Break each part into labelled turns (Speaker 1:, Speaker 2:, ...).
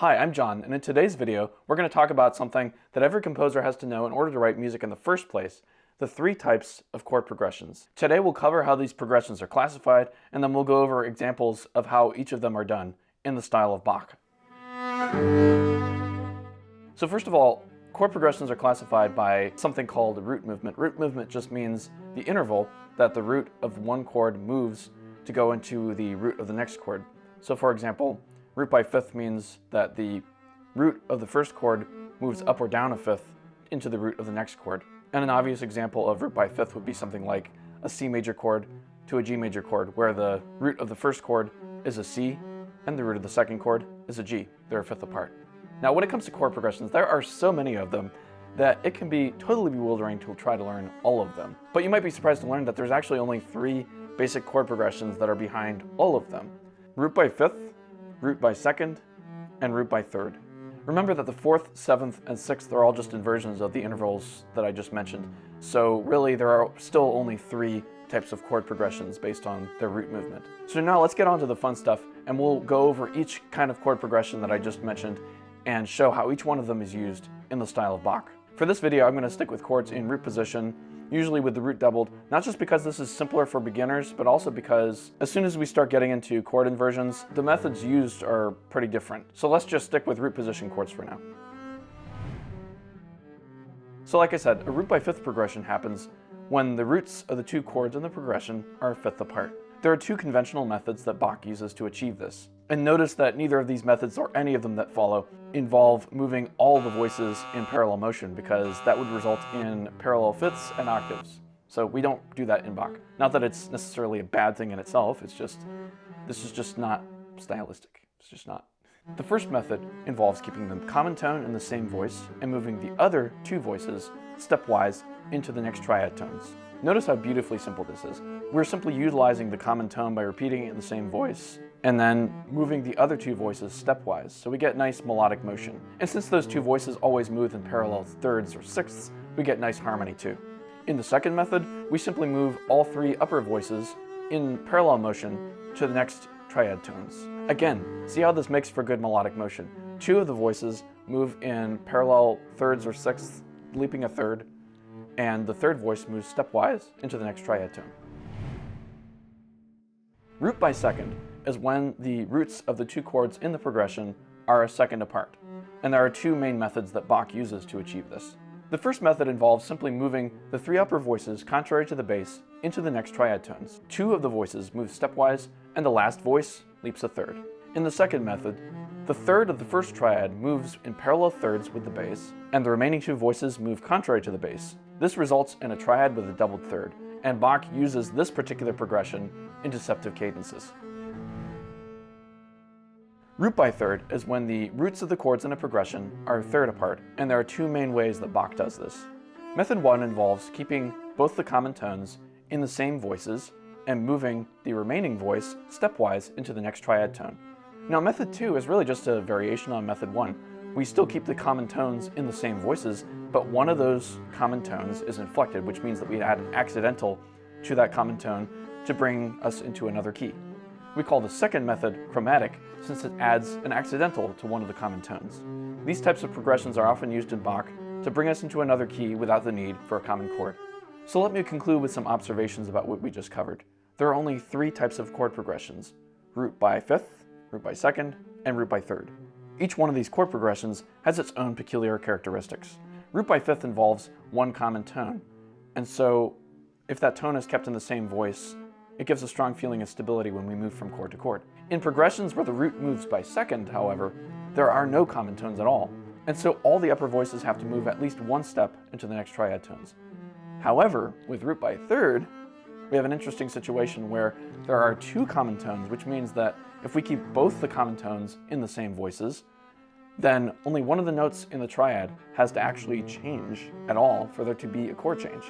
Speaker 1: Hi, I'm John, and in today's video, we're going to talk about something that every composer has to know in order to write music in the first place, the three types of chord progressions. Today we'll cover how these progressions are classified, and then we'll go over examples of how each of them are done in the style of Bach. So first of all, chord progressions are classified by something called root movement. Root movement just means the interval that the root of one chord moves to go into the root of the next chord. So for example, root by fifth means that the root of the first chord moves up or down a fifth into the root of the next chord. And an obvious example of root by fifth would be something like a C major chord to a G major chord, where the root of the first chord is a C and the root of the second chord is a G. They're a fifth apart. Now when it comes to chord progressions, there are so many of them that it can be totally bewildering to try to learn all of them. But you might be surprised to learn that there's actually only three basic chord progressions that are behind all of them: root by fifth, root by second, and root by third. Remember that the fourth, seventh, and sixth are all just inversions of the intervals that I just mentioned. So really there are still only three types of chord progressions based on their root movement. So now let's get on to the fun stuff, and we'll go over each kind of chord progression that I just mentioned and show how each one of them is used in the style of Bach. For this video, I'm going to stick with chords in root position, usually with the root doubled, not just because this is simpler for beginners, but also because as soon as we start getting into chord inversions, the methods used are pretty different. So let's just stick with root position chords for now. So like I said, a root by fifth progression happens when the roots of the two chords in the progression are a fifth apart. There are two conventional methods that Bach uses to achieve this. And notice that neither of these methods, or any of them that follow, involve moving all the voices in parallel motion, because that would result in parallel fifths and octaves. So we don't do that in Bach. Not that it's necessarily a bad thing in itself, it's just, this is just not stylistic. It's just not. The first method involves keeping the common tone in the same voice and moving the other two voices stepwise into the next triad tones. Notice how beautifully simple this is. We're simply utilizing the common tone by repeating it in the same voice and then moving the other two voices stepwise, so we get nice melodic motion. And since those two voices always move in parallel thirds or sixths, we get nice harmony too. In the second method, we simply move all three upper voices in parallel motion to the next triad tones. Again, see how this makes for good melodic motion. Two of the voices move in parallel thirds or sixths, leaping a third, and the third voice moves stepwise into the next triad tone. Root by second is when the roots of the two chords in the progression are a second apart. And there are two main methods that Bach uses to achieve this. The first method involves simply moving the three upper voices contrary to the bass into the next triad tones. Two of the voices move stepwise, and the last voice leaps a third. In the second method, the third of the first triad moves in parallel thirds with the bass, and the remaining two voices move contrary to the bass. This results in a triad with a doubled third, and Bach uses this particular progression in deceptive cadences. Root by third is when the roots of the chords in a progression are a third apart, and there are two main ways that Bach does this. Method one involves keeping both the common tones in the same voices and moving the remaining voice stepwise into the next triad tone. Now method two is really just a variation on method one. We still keep the common tones in the same voices, but one of those common tones is inflected, which means that we add an accidental to that common tone to bring us into another key. We call the second method chromatic, since it adds an accidental to one of the common tones. These types of progressions are often used in Bach to bring us into another key without the need for a common chord. So let me conclude with some observations about what we just covered. There are only three types of chord progressions: root by fifth, root by second, and root by third. Each one of these chord progressions has its own peculiar characteristics. Root by fifth involves one common tone, and so if that tone is kept in the same voice, it gives a strong feeling of stability when we move from chord to chord. In progressions where the root moves by second, however, there are no common tones at all, and so all the upper voices have to move at least one step into the next triad tones. However, with root by third, we have an interesting situation where there are two common tones, which means that if we keep both the common tones in the same voices, then only one of the notes in the triad has to actually change at all for there to be a chord change,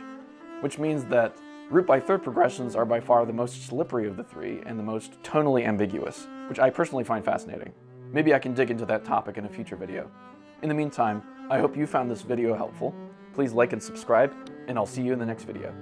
Speaker 1: which means that root by third progressions are by far the most slippery of the three and the most tonally ambiguous, which I personally find fascinating. Maybe I can dig into that topic in a future video. In the meantime, I hope you found this video helpful. Please like and subscribe, and I'll see you in the next video.